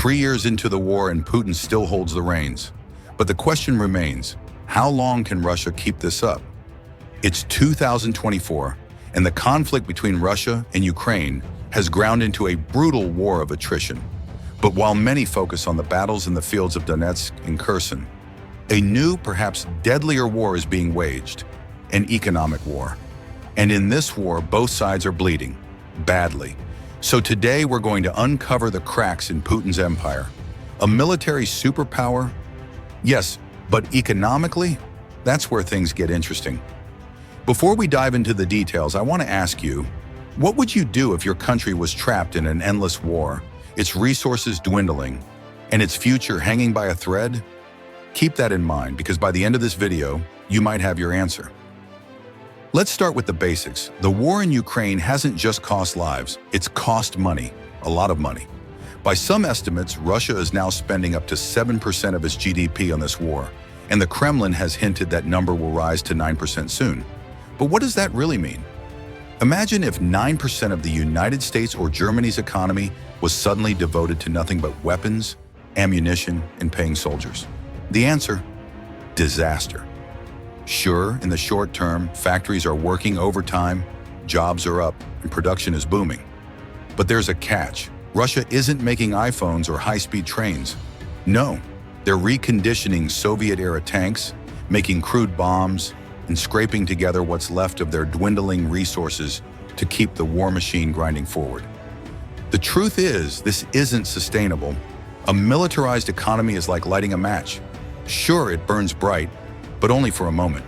3 years into the war and Putin still holds the reins. But the question remains, how long can Russia keep this up? It's 2024, and the conflict between Russia and Ukraine has ground into a brutal war of attrition. But while many focus on the battles in the fields of Donetsk and Kherson, a new, perhaps deadlier war is being waged, an economic war. And in this war, both sides are bleeding, badly. So today we're going to uncover the cracks in Putin's empire. A military superpower? Yes, but economically, that's where things get interesting. Before we dive into the details, I want to ask you, what would you do if your country was trapped in an endless war, its resources dwindling, and its future hanging by a thread? Keep that in mind, because by the end of this video, you might have your answer. Let's start with the basics. The war in Ukraine hasn't just cost lives, it's cost money, a lot of money. By some estimates, Russia is now spending up to 7% of its GDP on this war, and the Kremlin has hinted that number will rise to 9% soon. But what does that really mean? Imagine if 9% of the United States or Germany's economy was suddenly devoted to nothing but weapons, ammunition, and paying soldiers. The answer? Disaster. Sure, in the short term, factories are working overtime, jobs are up, and production is booming. But there's a catch. Russia isn't making iPhones or high-speed trains. No, they're reconditioning Soviet-era tanks, making crude bombs, and scraping together what's left of their dwindling resources to keep the war machine grinding forward. The truth is, this isn't sustainable. A militarized economy is like lighting a match. Sure, it burns bright, but only for a moment.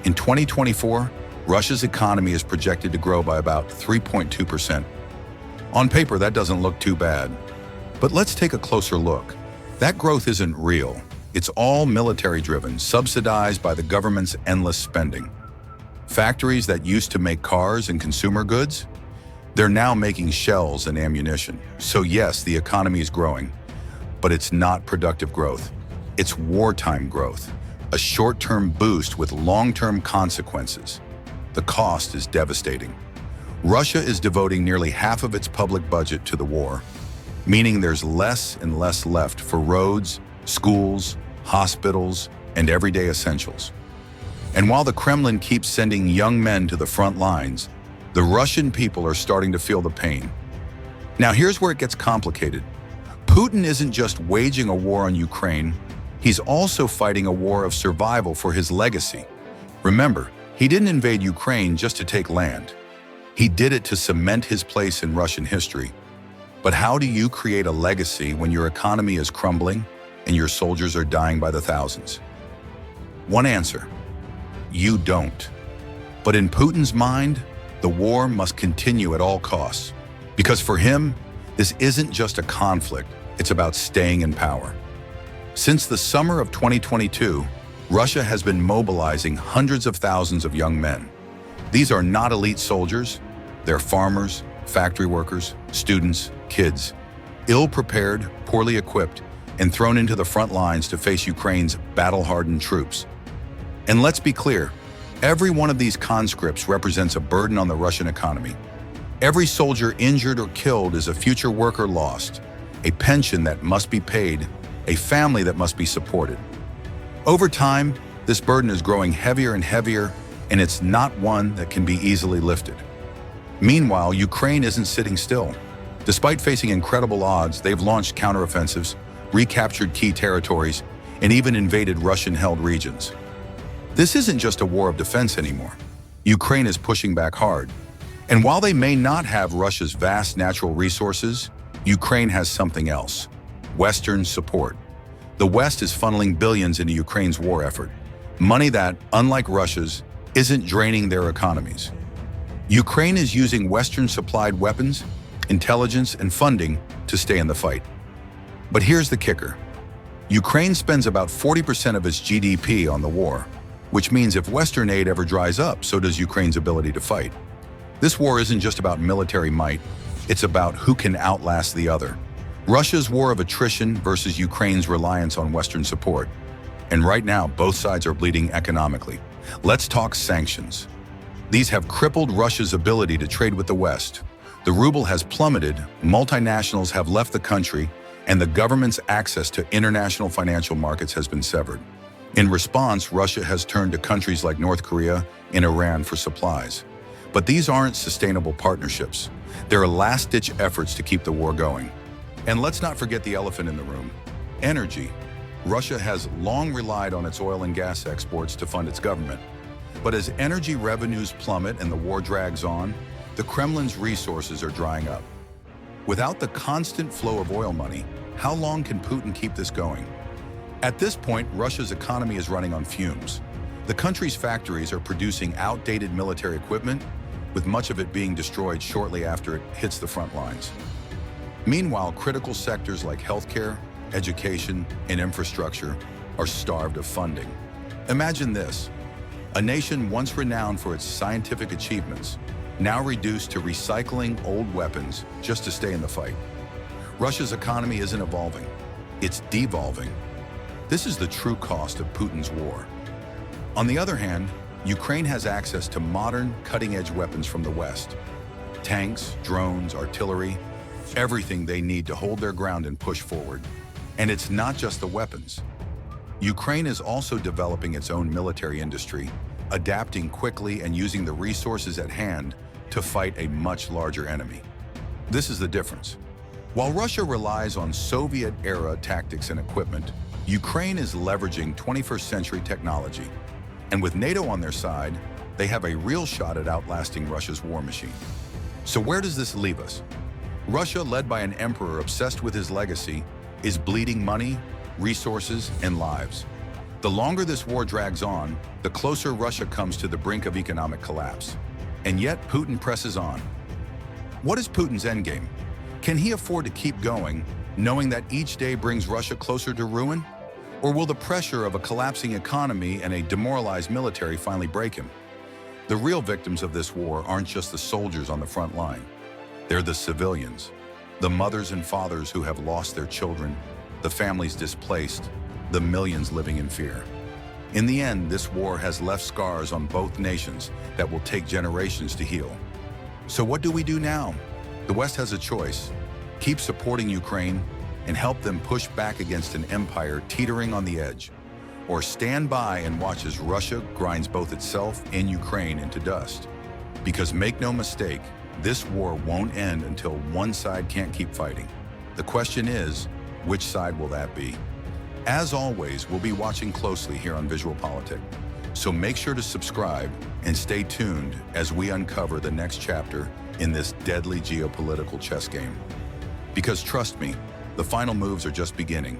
In 2024, Russia's economy is projected to grow by about 3.2%. On paper, that doesn't look too bad. But let's take a closer look. That growth isn't real. It's all military-driven, subsidized by the government's endless spending. Factories that used to make cars and consumer goods, they're now making shells and ammunition. So yes, the economy is growing, but it's not productive growth. It's wartime growth, a short-term boost with long-term consequences. The cost is devastating. Russia is devoting nearly half of its public budget to the war, meaning there's less and less left for roads, schools, hospitals, and everyday essentials. And while the Kremlin keeps sending young men to the front lines, the Russian people are starting to feel the pain. Now here's where it gets complicated. Putin isn't just waging a war on Ukraine, he's also fighting a war of survival for his legacy. Remember, he didn't invade Ukraine just to take land. He did it to cement his place in Russian history. But how do you create a legacy when your economy is crumbling and your soldiers are dying by the thousands? One answer: you don't. But in Putin's mind, the war must continue at all costs. Because for him, this isn't just a conflict, it's about staying in power. Since the summer of 2022, Russia has been mobilizing hundreds of thousands of young men. These are not elite soldiers, they're farmers, factory workers, students, kids, ill-prepared, poorly equipped, and thrown into the front lines to face Ukraine's battle-hardened troops. And let's be clear, every one of these conscripts represents a burden on the Russian economy. Every soldier injured or killed is a future worker lost, a pension that must be paid, a family that must be supported. Over time, this burden is growing heavier and heavier, and it's not one that can be easily lifted. Meanwhile, Ukraine isn't sitting still. Despite facing incredible odds, they've launched counteroffensives, recaptured key territories, and even invaded Russian-held regions. This isn't just a war of defense anymore. Ukraine is pushing back hard. And while they may not have Russia's vast natural resources, Ukraine has something else: Western support. The West is funneling billions into Ukraine's war effort, money that, unlike Russia's, isn't draining their economies. Ukraine is using Western-supplied weapons, intelligence, and funding to stay in the fight. But here's the kicker. Ukraine spends about 40% of its GDP on the war, which means if Western aid ever dries up, so does Ukraine's ability to fight. This war isn't just about military might, it's about who can outlast the other. Russia's war of attrition versus Ukraine's reliance on Western support. And right now, both sides are bleeding economically. Let's talk sanctions. These have crippled Russia's ability to trade with the West. The ruble has plummeted, multinationals have left the country, and the government's access to international financial markets has been severed. In response, Russia has turned to countries like North Korea and Iran for supplies. But these aren't sustainable partnerships. They're last-ditch efforts to keep the war going. And let's not forget the elephant in the room: energy. Russia has long relied on its oil and gas exports to fund its government. But as energy revenues plummet and the war drags on, the Kremlin's resources are drying up. Without the constant flow of oil money, how long can Putin keep this going? At this point, Russia's economy is running on fumes. The country's factories are producing outdated military equipment, with much of it being destroyed shortly after it hits the front lines. Meanwhile, critical sectors like healthcare, education, and infrastructure are starved of funding. Imagine this: a nation once renowned for its scientific achievements, now reduced to recycling old weapons just to stay in the fight. Russia's economy isn't evolving, it's devolving. This is the true cost of Putin's war. On the other hand, Ukraine has access to modern, cutting-edge weapons from the West. Tanks, drones, artillery, everything they need to hold their ground and push forward. And it's not just the weapons. Ukraine is also developing its own military industry, adapting quickly and using the resources at hand to fight a much larger enemy. This is the difference. While Russia relies on Soviet-era tactics and equipment, Ukraine is leveraging 21st century technology. And with NATO on their side, they have a real shot at outlasting Russia's war machine. So where does this leave us? Russia, led by an emperor obsessed with his legacy, is bleeding money, resources, and lives. The longer this war drags on, the closer Russia comes to the brink of economic collapse. And yet Putin presses on. What is Putin's endgame? Can he afford to keep going, knowing that each day brings Russia closer to ruin? Or will the pressure of a collapsing economy and a demoralized military finally break him? The real victims of this war aren't just the soldiers on the front line. They're the civilians, the mothers and fathers who have lost their children, the families displaced, the millions living in fear. In the end, this war has left scars on both nations that will take generations to heal. So what do we do now? The West has a choice: keep supporting Ukraine and help them push back against an empire teetering on the edge, or stand by and watch as Russia grinds both itself and Ukraine into dust. Because make no mistake, this war won't end until one side can't keep fighting. The question is, which side will that be? As always, we'll be watching closely here on Visual Politic. So make sure to subscribe and stay tuned as we uncover the next chapter in this deadly geopolitical chess game. Because trust me, the final moves are just beginning.